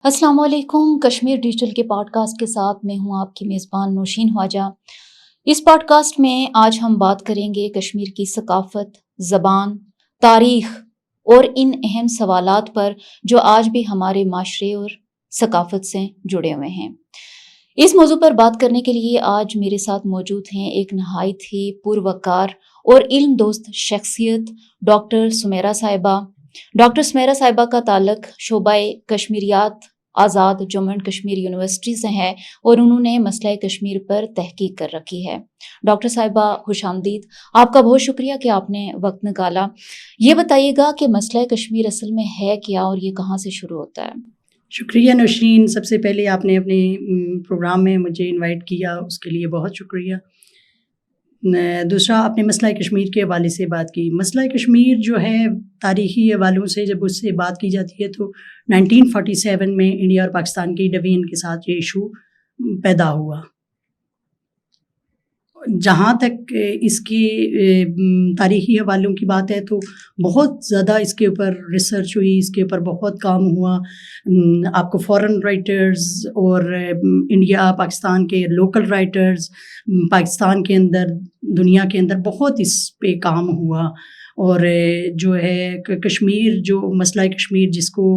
السلام علیکم. کشمیر ڈیجیٹل کے پوڈ کاسٹ کے ساتھ میں ہوں آپ کی میزبان نوشین خواجہ. اس پوڈ کاسٹ میں آج ہم بات کریں گے کشمیر کی ثقافت، زبان، تاریخ اور ان اہم سوالات پر جو آج بھی ہمارے معاشرے اور ثقافت سے جڑے ہوئے ہیں. اس موضوع پر بات کرنے کے لیے آج میرے ساتھ موجود ہیں ایک نہایت ہی پروقار اور علم دوست شخصیت ڈاکٹر سمیرہ صاحبہ. ڈاکٹر سمیرہ صاحبہ کا تعلق شعبہ کشمیریات آزاد جموں اینڈ کشمیر یونیورسٹی سے ہے اور انہوں نے مسئلہ کشمیر پر تحقیق کر رکھی ہے. ڈاکٹر صاحبہ خوش آمدید. آپ کا بہت شکریہ کہ آپ نے وقت نکالا. یہ بتائیے گا کہ مسئلہ کشمیر اصل میں ہے کیا اور یہ کہاں سے شروع ہوتا ہے؟ شکریہ نوشین. سب سے پہلے آپ نے اپنے پروگرام میں مجھے انوائٹ کیا، اس کے لیے بہت شکریہ. دوسرا، آپ نے مسئلہ کشمیر کے حوالے سے بات کی. مسئلہ کشمیر جو ہے تاریخی حوالوں سے جب اس سے بات کی جاتی ہے تو 1947 میں انڈیا اور پاکستان کی ڈویژن کے ساتھ یہ ایشو پیدا ہوا. جہاں تک اس کے تاریخی حوالوں کی بات ہے تو بہت زیادہ اس کے اوپر ریسرچ ہوئی، اس کے اوپر بہت کام ہوا. آپ کو فارن رائٹرز اور انڈیا پاکستان کے لوکل رائٹرز، پاکستان کے اندر دنیا کے اندر بہت اس پہ کام ہوا. اور جو ہے کشمیر، جو مسئلہ کشمیر جس کو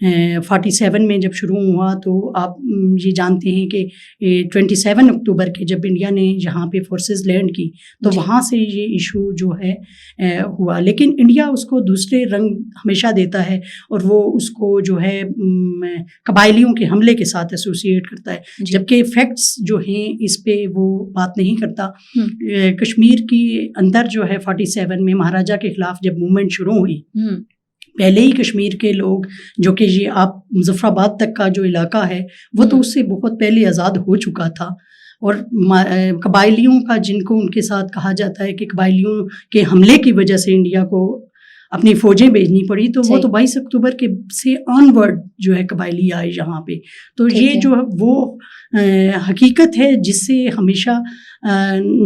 47 میں جب شروع ہوا تو آپ یہ جانتے ہیں کہ 27 اکتوبر کے جب انڈیا نے یہاں پہ فورسز لینڈ کی تو وہاں سے یہ ایشو جو ہے ہوا. لیکن انڈیا اس کو دوسرے رنگ ہمیشہ دیتا ہے اور وہ اس کو جو ہے قبائلیوں کے حملے کے ساتھ ایسوسیٹ کرتا ہے، جبکہ فیکٹس جو ہیں اس پہ وہ بات نہیں کرتا. کشمیر کی اندر جو ہے 47 میں مہاراجہ کے خلاف جب موومنٹ شروع ہوئی، پہلے ہی کشمیر کے لوگ جو کہ یہ آپ مظفر آباد تک کا جو علاقہ ہے وہ تو اس سے بہت پہلے آزاد ہو چکا تھا. اور قبائلیوں کا، جن کو ان کے ساتھ کہا جاتا ہے کہ قبائلیوں کے حملے کی وجہ سے انڈیا کو اپنی فوجیں بھیجنی پڑی، تو وہ تو 22 اکتوبر کے سے آن ورڈ جو ہے قبائلی آئے یہاں پہ. تو یہ جو وہ حقیقت ہے جس سے ہمیشہ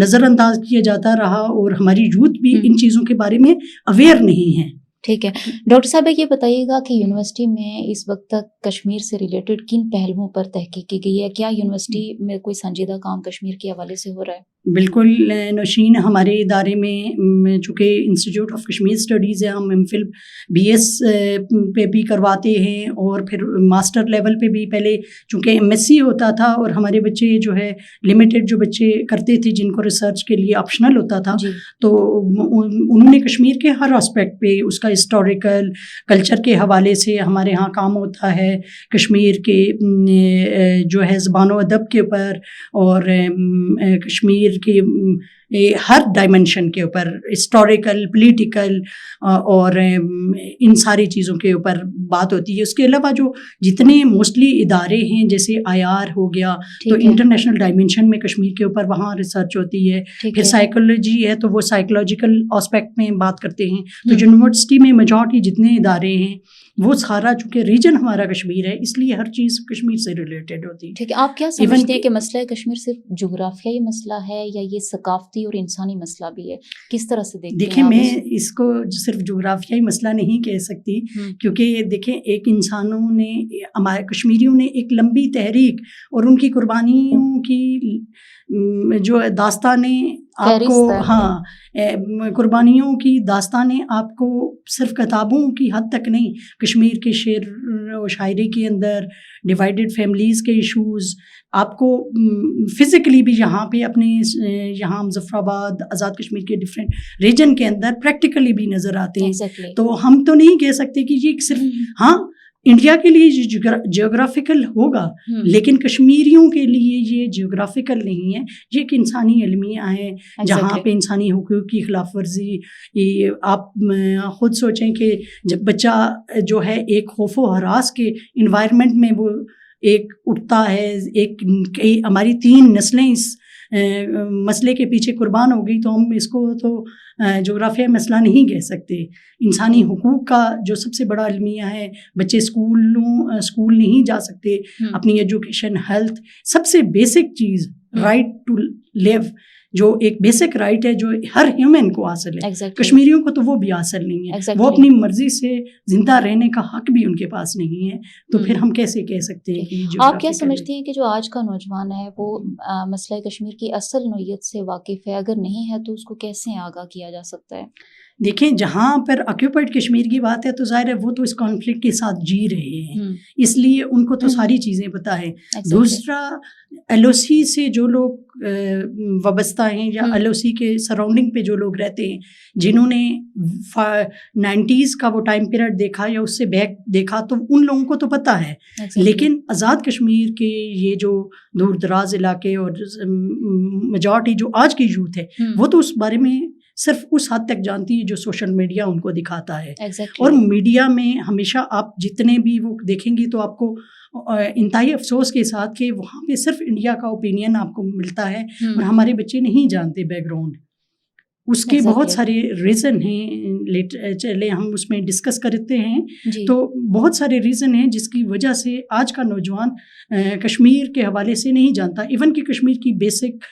نظر انداز کیا جاتا رہا اور ہماری یوتھ بھی ان چیزوں کے بارے میں اویئر نہیں ہے. ٹھیک ہے ڈاکٹر صاحب، یہ بتائیے گا کہ یونیورسٹی میں اس وقت تک کشمیر سے ریلیٹڈ کن پہلوؤں پر تحقیق کی گئی ہے؟ کیا یونیورسٹی میں کوئی سنجیدہ کام کشمیر کے حوالے سے ہو رہا ہے؟ بالکل نوشین، ہمارے ادارے میں چونکہ انسٹیٹیوٹ آف کشمیر اسٹڈیز ہے، ہم ایم فل BS پہ بھی کرواتے ہیں اور پھر ماسٹر لیول پہ بھی. پہلے چونکہ MSc ہوتا تھا اور ہمارے بچے جو ہے لمیٹڈ جو بچے کرتے تھے جن کو ریسرچ کے لیے آپشنل ہوتا تھا، تو انہوں نے کشمیر کے ہر اسپیکٹ پہ اس کا ہسٹوریکل کلچر کے حوالے سے ہمارے ہاں کام ہوتا ہے. کشمیر کے جو ہے زبان و ادب کے اوپر اور کشمیر کے ہر ڈائمنشن کے اوپر، ہسٹوریکل، پولیٹیکل اور ان ساری چیزوں کے اوپر بات ہوتی ہے. اس کے علاوہ جو جتنے موسٹلی ادارے ہیں جیسے IR ہو گیا تو انٹرنیشنل ڈائمنشن میں کشمیر کے اوپر وہاں ریسرچ ہوتی ہے. پھر سائیکولوجی ہے تو وہ سائیکولوجیکل آسپیکٹ میں بات کرتے ہیں. تو یونیورسٹی میں میجورٹی جتنے ادارے ہیں وہ سارا، چونکہ ریجن ہمارا کشمیر ہے اس لیے ہر چیز کشمیر سے ریلیٹڈ ہوتی ہے. ٹھیک ہے، آپ کیا سمجھتے ہیں کہ مسئلہ کشمیر صرف جغرافیائی مسئلہ ہے یا یہ ثقافتی اور انسانی مسئلہ بھی ہے؟ کس طرح سے دیکھتے ہیں؟ دیکھیں، میں اس کو صرف جغرافیائی مسئلہ نہیں کہہ سکتی، کیونکہ دیکھیں ایک انسانوں نے، ہمارے کشمیریوں نے ایک لمبی تحریک اور ان کی قربانیوں کی جو داستانیں آپ کو، قربانیوں کی داستانیں آپ کو صرف کتابوں کی حد تک نہیں، کشمیر کے شعر و شاعری کے اندر ڈیوائیڈڈ فیملیز کے ایشوز آپ کو فزیکلی بھی یہاں پہ اپنے یہاں مظفر آباد، آزاد کشمیر کے ڈفرینٹ ریجن کے اندر پریکٹیکلی بھی نظر آتے ہیں. تو ہم تو نہیں کہہ سکتے کہ یہ صرف ہاں انڈیا کے لیے جیوگرافیکل ہوگا، لیکن کشمیریوں کے لیے یہ جیوگرافیکل نہیں ہے، یہ ایک انسانی المیہ ہے جہاں پہ انسانی حقوق کی خلاف ورزی. آپ خود سوچیں کہ جب بچہ جو ہے ایک خوف و ہراس کے انوائرمنٹ میں وہ ایک اٹھتا ہے، ایک ہماری 3 نسلیں اس مسئلے کے پیچھے قربان ہو گئی، تو ہم اس کو تو جغرافیائی مسئلہ نہیں کہہ سکتے. انسانی حقوق کا جو سب سے بڑا المیہ ہے، بچے اسکول نہیں جا سکتے، اپنی ایجوکیشن، ہیلتھ، سب سے بیسک چیز رائٹ ٹو لیو جو ایک بیسک رائٹ ہے جو ہر ہیومن کو حاصل ہے. کشمیریوں کو تو وہ بھی حاصل نہیں ہے. وہ اپنی مرضی سے زندہ رہنے کا حق بھی ان کے پاس نہیں ہے. تو پھر ہم کیسے کہہ سکتے ہیں کہ آپ کیا سمجھتے ہیں کہ جو آج کا نوجوان ہے وہ مسئلہ کشمیر کی اصل نوعیت سے واقف ہے؟ اگر نہیں ہے تو اس کو کیسے آگاہ کیا جا سکتا ہے؟ دیکھیں جہاں پر آکیوپائڈ کشمیر کی بات ہے تو ظاہر ہے وہ تو اس کانفلکٹ کے ساتھ جی رہے ہیں, اس لیے ان کو تو ساری چیزیں پتہ ہے. دوسرا ایل او سی سے جو لوگ وابستہ ہیں یا ایل او سی کے سراؤنڈنگ پہ جو لوگ رہتے ہیں, جنہوں نے 90s کا وہ ٹائم پیریڈ دیکھا یا اس سے بیک دیکھا, تو ان لوگوں کو تو پتہ ہے. لیکن آزاد کشمیر کے یہ جو دور دراز علاقے اور میجورٹی جو آج کی یوتھ ہے وہ تو اس بارے میں صرف اس حد تک جانتی ہے جو سوشل میڈیا ان کو دکھاتا ہے. اور میڈیا میں ہمیشہ آپ جتنے بھی وہ دیکھیں گی تو آپ کو انتہائی افسوس کے ساتھ کہ وہاں پہ صرف انڈیا کا اوپینین آپ کو ملتا ہے اور ہمارے بچے نہیں جانتے بیک گراؤنڈ. اس کے بہت سارے ریزن ہیں, چلے ہم اس میں ڈسکس کرتے ہیں. تو بہت سارے ریزن ہیں جس کی وجہ سے آج کا نوجوان کشمیر کے حوالے سے نہیں جانتا. ایون کہ کشمیر کی بیسک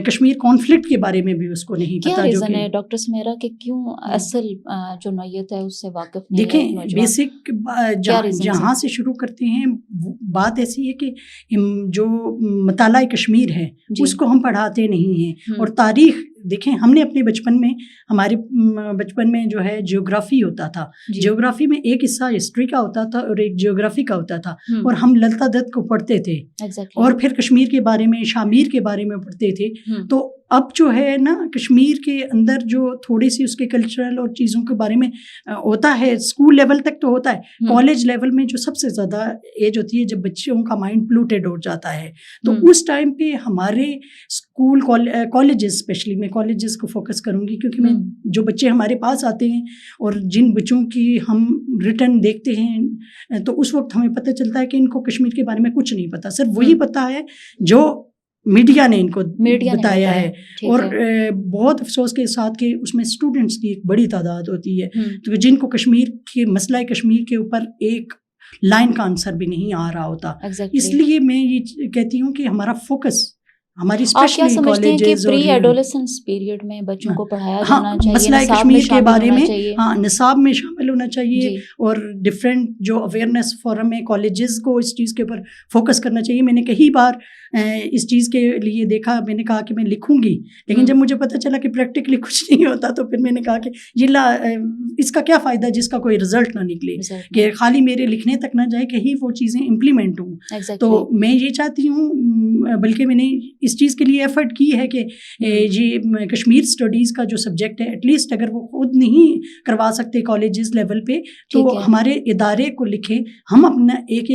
کشمیر کانفلکٹ کے بارے میں بھی اس کو نہیں پتا. کیا ریزن ہے ڈاکٹر سمیرا کہ کیوں اصل جو نوعیت ہے اس سے واقف نہیں ہے؟ دیکھیں بیسک جہاں سے شروع کرتے ہیں, بات ایسی ہے کہ جو مطالعہ کشمیر ہے اس کو ہم پڑھاتے نہیں ہیں. اور تاریخ دیکھیں, ہم نے اپنے بچپن میں, ہمارے بچپن میں جو ہے جیوگرافی ہوتا تھا. جیوگرافی میں ایک حصہ ہسٹری کا ہوتا تھا اور ایک جیوگرافی کا ہوتا تھا, اور ہم للتا دت کو پڑھتے تھے اور پھر کشمیر کے بارے میں, شامیر کے بارے میں پڑھتے تھے. تو اب جو ہے نا کشمیر کے اندر جو تھوڑی سی اس کے کلچرل اور چیزوں کے بارے میں ہوتا ہے, اسکول لیول تک تو ہوتا ہے, کالج لیول میں جو سب سے زیادہ ایج ہوتی ہے جب بچوں کا مائنڈ پلوٹیڈ ہو جاتا ہے, تو اس ٹائم پہ ہمارے اسکول کالجز, اسپیشلی میں کالجز کو فوکس کروں گی کیونکہ میں جو بچے ہمارے پاس آتے ہیں اور جن بچوں کی ہم ریٹرن دیکھتے ہیں تو اس وقت ہمیں پتہ چلتا ہے کہ ان کو کشمیر کے بارے میں کچھ نہیں پتا, صرف وہی پتا ہے جو میڈیا نے ان کو بتایا ہے. اور بہت افسوس کے ساتھ کہ اس میں اسٹوڈنٹس کی ایک بڑی تعداد ہوتی ہے تو جن کو کشمیر کے مسئلہ کشمیر کے اوپر ایک لائن کا آنسر بھی نہیں آ رہا ہوتا. اس لیے میں یہ کہتی ہوں کہ ہمارا فوکس ہماری اسپیشلی کالجز اور پری ایڈولسنس پیریڈ میں بچوں کو پڑھایا جانا چاہیے, مسئلہ کشمیر کے بارے میں نصاب میں شامل ہونا چاہیے, اور ڈفرینٹ جو اویئرنیس فورم ہے کالجز کو اس چیز کے اوپر فوکس کرنا چاہیے. میں نے کئی بار اس چیز کے لیے دیکھا, میں نے کہا کہ میں لکھوں گی, لیکن جب مجھے پتہ چلا کہ پریکٹیکلی کچھ نہیں ہوتا تو پھر میں نے کہا کہ یہ اس کا کیا فائدہ جس کا کوئی رزلٹ نہ نکلے, کہ خالی میرے لکھنے تک نہ جائے, کہیں وہ چیزیں امپلیمنٹ ہوں. تو میں یہ چاہتی ہوں, بلکہ میں نے اس چیز کے لیے ایفرٹ کی ہے کہ یہ کشمیر اسٹڈیز کا جو سبجیکٹ ہے ایٹ لیسٹ اگر وہ خود نہیں کروا سکتے کالجز لیول پہ تو ہمارے ادارے کو لکھیں, ہم اپنا ایک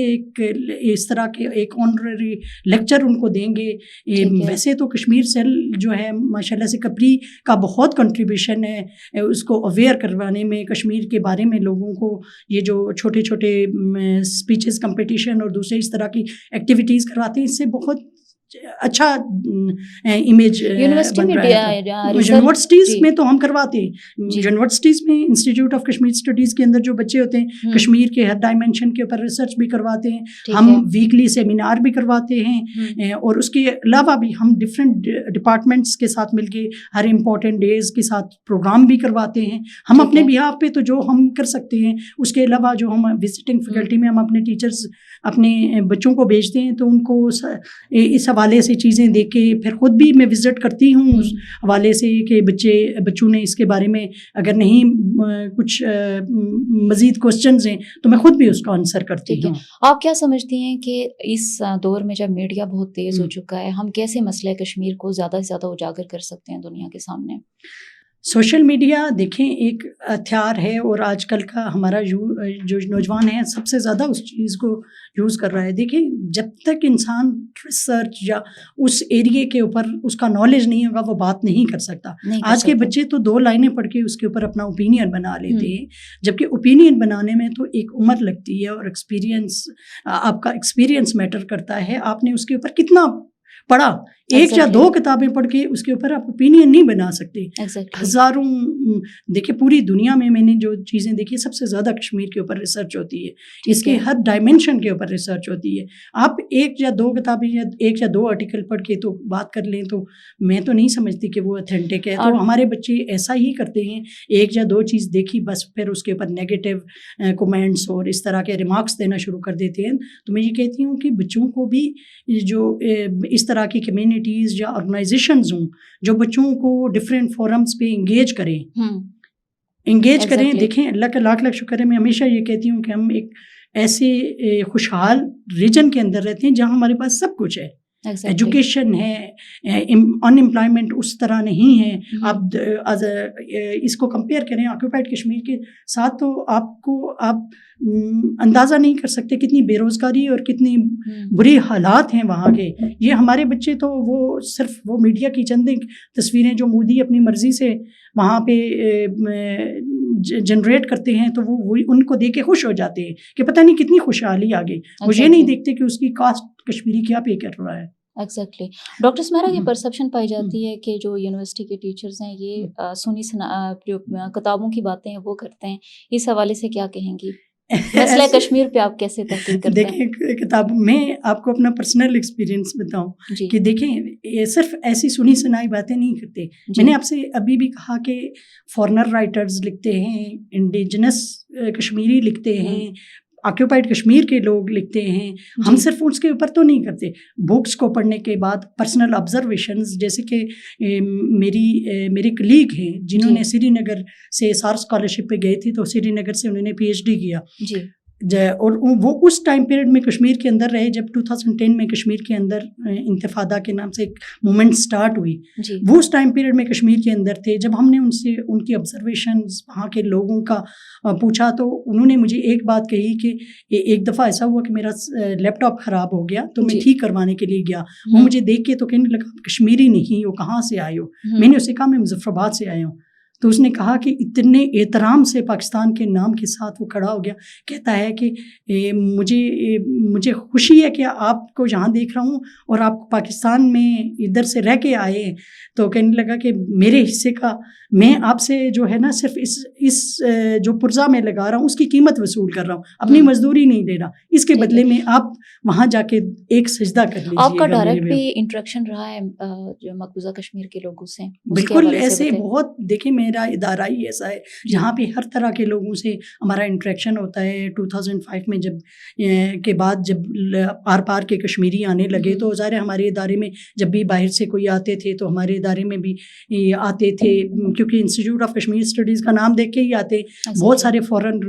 اس طرح کے ایک آنرری لیکچر ان کو دیں گے. ویسے تو کشمیر سیل جو ہے ماشاءاللہ سے کپری کا بہت کنٹریبیوشن ہے اس کو اویئر کروانے میں, کشمیر کے بارے میں لوگوں کو یہ جو چھوٹے چھوٹے اسپیچز کمپٹیشن اور دوسرے اس طرح کی ایکٹیویٹیز کرواتے ہیں, اس سے بہت اچھا امیج یونیورسٹیز میں تو ہم کرواتے ہیں. یونیورسٹیز میں انسٹیٹیوٹ آف کشمیر اسٹڈیز کے اندر جو بچے ہوتے ہیں کشمیر کے ہر ڈائمینشن کے اوپر ریسرچ بھی کرواتے ہیں, ہم ویکلی سیمینار بھی کرواتے ہیں, اور اس کے علاوہ بھی ہم ڈفرینٹ ڈپارٹمنٹس کے ساتھ مل کے ہر امپورٹنٹ ڈیز کے ساتھ پروگرام بھی کرواتے ہیں. ہم اپنے بہاف پہ تو جو ہم کر سکتے ہیں, اس کے علاوہ جو ہم وزٹنگ فیکلٹی میں ہم اپنے ٹیچرز اپنے بچوں کو بھیجتے ہیں تو ان کو اس حوالے سے چیزیں دیکھ کے پھر خود بھی میں وزٹ کرتی ہوں اس حوالے سے کہ بچوں نے اس کے بارے میں اگر نہیں کچھ مزید کوسچنز ہیں تو میں خود بھی اس کا آنسر کرتی ہوں. آپ کیا سمجھتی ہیں کہ اس دور میں جب میڈیا بہت تیز ہو چکا ہے, ہم کیسے مسئلہ کشمیر کو زیادہ سے زیادہ اجاگر کر سکتے ہیں دنیا کے سامنے؟ سوشل میڈیا دیکھیں ایک ہتھیار ہے, اور آج کل کا ہمارا جو نوجوان ہے سب سے زیادہ اس چیز کو یوز کر رہا ہے. دیکھیں جب تک انسان ریسرچ یا اس ایریے کے اوپر اس کا نالج نہیں ہوگا وہ بات نہیں کر سکتا. آج کے بچے تو 2 لائنیں پڑھ کے اس کے اوپر اپنا اوپینین بنا لیتے ہیں, جبکہ اوپینین بنانے میں تو ایک عمر لگتی ہے, اور ایکسپیرینس, آپ کا ایکسپیرینس میٹر کرتا ہے, آپ نے اس کے اوپر کتنا پڑھا, ایک یا دو کتابیں پڑھ کے اس کے اوپر آپ اوپینین نہیں بنا سکتے. ہزاروں دیکھیں پوری دنیا میں نے جو چیزیں دیکھی سب سے زیادہ کشمیر کے اوپر ریسرچ ہوتی ہے, اس کے ہر ڈائمینشن کے اوپر ریسرچ ہوتی ہے. آپ ایک یا دو کتابیں یا ایک یا دو آرٹیکل پڑھ کے تو بات کر لیں تو میں تو نہیں سمجھتی کہ وہ اتھینٹک ہے. تو ہمارے بچے ایسا ہی کرتے ہیں, ایک یا دو چیز دیکھی بس پھر اس کے اوپر نیگیٹو کومنٹس اور اس طرح کے ریمارکس دینا شروع کر دیتے ہیں. تو میں یہ کہتی ہوں کہ بچوں کو بھی جو اس طرح کی کمیونٹیز یا آرگنائزیشنز ہوں جو بچوں کو ڈفرینٹ فورمز پہ انگیج کریں. دیکھیں اللہ کا لاکھ لاکھ شکر ہے, میں ہمیشہ یہ کہتی ہوں کہ ہم ایک ایسے خوشحال ریجن کے اندر رہتے ہیں جہاں ہمارے پاس سب کچھ ہے. ایجوکیشن ہے, ان امپلائمنٹ اس طرح نہیں ہے. آپ اس کو کمپیئر کریں آکوپائڈ کشمیر کے ساتھ تو آپ اندازہ نہیں کر سکتے کتنی بے روزگاری اور کتنی بری حالات ہیں وہاں کے. یہ ہمارے بچے تو وہ صرف وہ میڈیا کی چند تصویریں جو مودی اپنی مرضی سے وہاں پہ جنریٹ کرتے ہیں تو وہ ان کو دیکھ کے خوش ہو جاتے ہیں کہ پتہ نہیں کتنی خوشحالی آگے. وہ یہ نہیں دیکھتے کہ اس کی کاسٹ کشمیری کیا پے کر رہا ہے. ایگزیکٹلی. ڈاکٹر سمیرا, یہ پرسیپشن پائی جاتی ہے کہ جو یونیورسٹی کے ٹیچرز ہیں یہ سنی جو کتابوں کی باتیں ہیں وہ کرتے ہیں, اس حوالے سے کیا کہیں گی؟ مسئلہ کشمیر پہ آپ کیسے تحقیق کرتے ہیں؟ دیکھیں کتاب میں آپ کو اپنا پرسنل ایکسپیرینس بتاؤں کہ دیکھیں یہ صرف ایسی سنی سنائی باتیں نہیں کرتے. میں نے آپ سے ابھی بھی کہا کہ فارنر رائٹرز لکھتے ہیں, انڈیجنس کشمیری لکھتے ہیں, آکیوپائڈ کشمیر کے لوگ لکھتے ہیں. ہم صرف اس کے اوپر تو نہیں کرتے. بکس کو پڑھنے کے بعد پرسنل آبزرویشنز, جیسے کہ میری کلیگ ہیں جنہوں نے سری نگر سے سار اسکالرشپ پہ گئے تھے تو سری نگر سے انہوں نے پی ایچ ڈی کیا, اور وہ اس ٹائم پیریڈ میں کشمیر کے اندر رہے جب 2010 میں کشمیر کے اندر انتفادہ کے نام سے ایک مومنٹ سٹارٹ ہوئی. وہ اس ٹائم پیریڈ میں کشمیر کے اندر تھے. جب ہم نے ان سے ان کی آبزرویشنز وہاں کے لوگوں کا پوچھا تو انہوں نے مجھے ایک بات کہی کہ ایک دفعہ ایسا ہوا کہ میرا لیپ ٹاپ خراب ہو گیا تو میں ٹھیک کروانے کے لیے گیا. وہ مجھے دیکھ کے تو کہنے لگا کشمیری نہیں, وہ کہاں سے آئے ہو؟ میں نے اسے کہا میں مظفر آباد سے آیا ہوں. تو اس نے کہا کہ اتنے احترام سے پاکستان کے نام کے ساتھ وہ کھڑا ہو گیا. کہتا ہے کہ مجھے خوشی ہے کہ آپ کو یہاں دیکھ رہا ہوں اور آپ پاکستان میں ادھر سے رہ کے آئے ہیں. تو کہنے لگا کہ میرے حصے کا میں آپ سے جو ہے نا صرف اس جو پرزہ میں لگا رہا ہوں اس کی قیمت وصول کر رہا ہوں, اپنی مزدوری نہیں دے رہا. اس کے بدلے میں آپ وہاں جا کے ایک سجدہ کر لیجیے. آپ کا ڈائریکٹ بھی انٹریکشن رہا ہے جو مقبوضہ کشمیر کے لوگوں سے؟ بالکل ایسے بہت. دیکھیں میرا ادارہ ہی ایسا ہے جہاں پہ ہر طرح کے لوگوں سے ہمارا انٹریکشن ہوتا ہے. 2005 میں جب کے بعد جب پار کے کشمیری آنے لگے تو ظاہر ہمارے ادارے میں جب بھی باہر سے کوئی آتے تھے تو ہمارے ادارے میں بھی آتے تھے, کیونکہ انسٹیٹیوٹ آف کشمیر اسٹڈیز کا نام دیکھ کے ہی آتے. بہت سارے فورن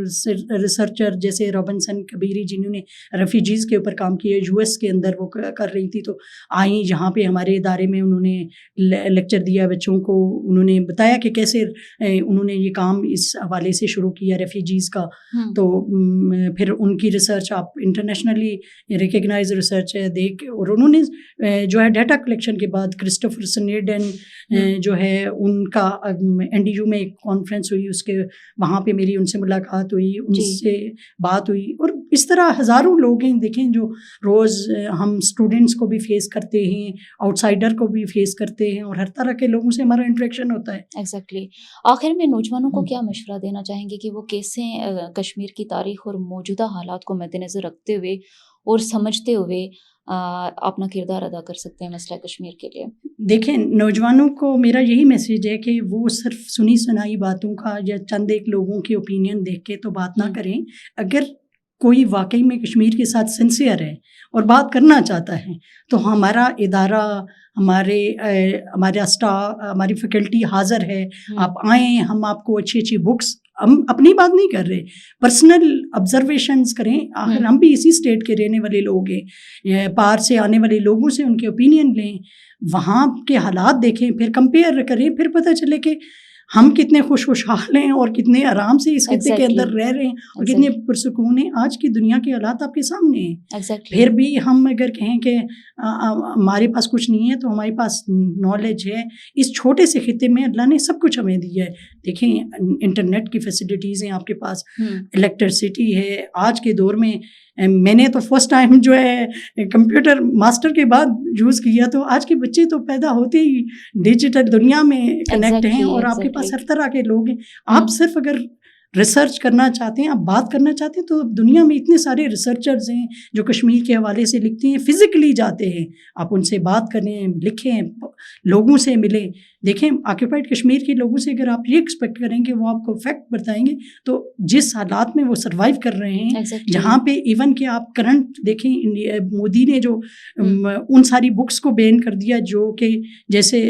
ریسرچر جیسے رابنسن کبیری جنہوں نے ریفیوجیز کے اوپر کام کیا, یو ایس کے اندر وہ کر رہی تھی, تو آئیں یہاں پہ ہمارے ادارے میں. انہوں نے لیکچر دیا بچوں کو, انہوں نے بتایا کہ کیسے انہوں نے یہ کام اس حوالے سے شروع کیا ریفیوجیز کا. تو پھر ان کی ریسرچ آپ انٹرنیشنلی ریکگنائز ریسرچ ہے دیکھ, اور انہوں نے جو ہے ڈیٹا کلیکشن کے بعد کرسٹوفر سنیڈن جو ہے ان کا این ڈی یو میں ایک کانفرنس ہوئی, اس کے وہاں پہ میری ان سے ملاقات ہوئی, ان سے بات ہوئی. اور اس طرح ہزاروں لوگ ہیں دیکھیں جو روز ہم اسٹوڈنٹس کو بھی فیس کرتے ہیں, آؤٹ سائڈر کو بھی فیس کرتے ہیں, اور ہر طرح کے لوگوں سے ہمارا انٹریکشن ہوتا ہے. ایگزیکٹلی. آخر میں نوجوانوں کو کیا مشورہ دینا چاہیں گے کہ وہ کیسے کشمیر کی تاریخ اور موجودہ حالات کو مد نظر رکھتے ہوئے اور سمجھتے ہوئے اپنا کردار ادا کر سکتے ہیں مسئلہ کشمیر کے لیے؟ دیکھیں نوجوانوں کو میرا یہی میسیج ہے کہ وہ صرف سنی سنائی باتوں کا یا چند ایک لوگوں کی اوپینین دیکھ کے تو بات نہ کریں. اگر کوئی واقعی میں کشمیر کے ساتھ سنسیئر ہے اور بات کرنا چاہتا ہے تو ہمارا ادارہ, ہمارا اسٹاف, ہماری فیکلٹی حاضر ہے. آپ آئیں, ہم آپ کو اچھی اچھی بکس, ہم اپنی بات نہیں کر رہے, پرسنل آبزرویشنز کریں. آخر ہم بھی اسی اسٹیٹ کے رہنے والے لوگ ہیں, پار سے آنے والے لوگوں سے ان کے اوپینین لیں, وہاں کے حالات دیکھیں, پھر کمپیئر کریں, پھر پتہ چلے کہ ہم کتنے خوشحال ہیں اور کتنے آرام سے اس خطے کے اندر رہ رہے ہیں اور کتنے پرسکون ہیں. آج کی دنیا کے حالات آپ کے سامنے ہیں. پھر بھی ہم اگر کہیں کہ ہمارے پاس کچھ نہیں ہے تو ہمارے پاس نالج ہے. اس چھوٹے سے خطے میں اللہ نے سب کچھ ہمیں دیا ہے. دیکھیں انٹرنیٹ کی فیسلٹیز ہیں آپ کے پاس, الیکٹرسٹی ہے. آج کے دور میں میں نے تو فرسٹ ٹائم جو ہے کمپیوٹر ماسٹر کے بعد یوز کیا. تو آج کے بچے تو پیدا ہوتے ہی ڈیجیٹل دنیا میں کنیکٹ ہیں, اور آپ کے پاس ہر طرح کے لوگ ہیں. آپ صرف اگر ریسرچ کرنا چاہتے ہیں, آپ بات کرنا چاہتے ہیں, تو دنیا میں اتنے سارے ریسرچرز ہیں جو کشمیر کے حوالے سے لکھتے ہیں, فزیکلی جاتے ہیں. آپ ان سے بات کریں, لکھیں, لوگوں سے ملیں. دیکھیں آکوپائڈ کشمیر کے لوگوں سے اگر آپ یہ ایکسپیکٹ کریں کہ وہ آپ کو فیکٹ بتائیں گے, تو جس حالات میں وہ سروائیو کر رہے ہیں, جہاں پہ ایون کہ آپ کرنٹ دیکھیں, مودی نے جو ان ساری بکس کو بین کر دیا جو کہ جیسے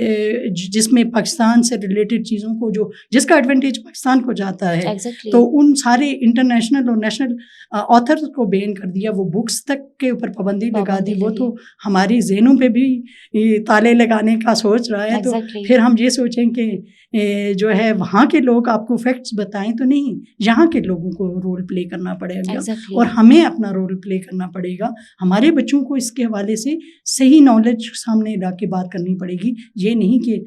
جس میں پاکستان سے ریلیٹڈ چیزوں کو جس کا ایڈوانٹیج پاکستان کو جاتا ہے, تو ان سارے انٹرنیشنل اور نیشنل آتھرز کو بین کر دیا. وہ بکس تک کے اوپر پابندی لگا دی. وہ تو ہماری ذہنوں پہ بھی تالے لگانے کا سوچ رہا ہے. تو پھر ہم یہ سوچیں کہ جو ہے وہاں کے لوگ آپ کو فیکٹس بتائیں, تو نہیں, یہاں کے لوگوں کو رول پلے کرنا پڑے گا, اور ہمیں اپنا رول پلے کرنا پڑے گا. ہمارے بچوں کو اس کے حوالے سے صحیح نالج سامنے لا کے بات کرنی پڑے گی. یہ نہیں کہ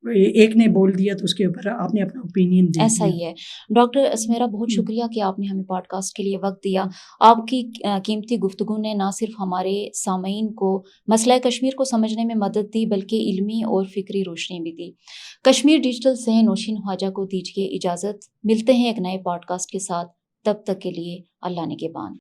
ایک نے بول دیا تو اس کے اوپر آپ نے اپنا اوپینین دے دیا. ایسا ہی ہے. ڈاکٹر اسمیرا, بہت شکریہ کہ آپ نے ہمیں پوڈ کاسٹ کے لیے وقت دیا. آپ کی قیمتی گفتگو نے نہ صرف ہمارے سامعین کو مسئلہ کشمیر کو سمجھنے میں مدد دی, بلکہ علمی اور فکری روشنی بھی دی. کشمیر ڈیجیٹل سے نوشین خواجہ کو دیجیے اجازت. ملتے ہیں ایک نئے پوڈ کاسٹ کے ساتھ. تب تک کے لیے اللہ نگہبان.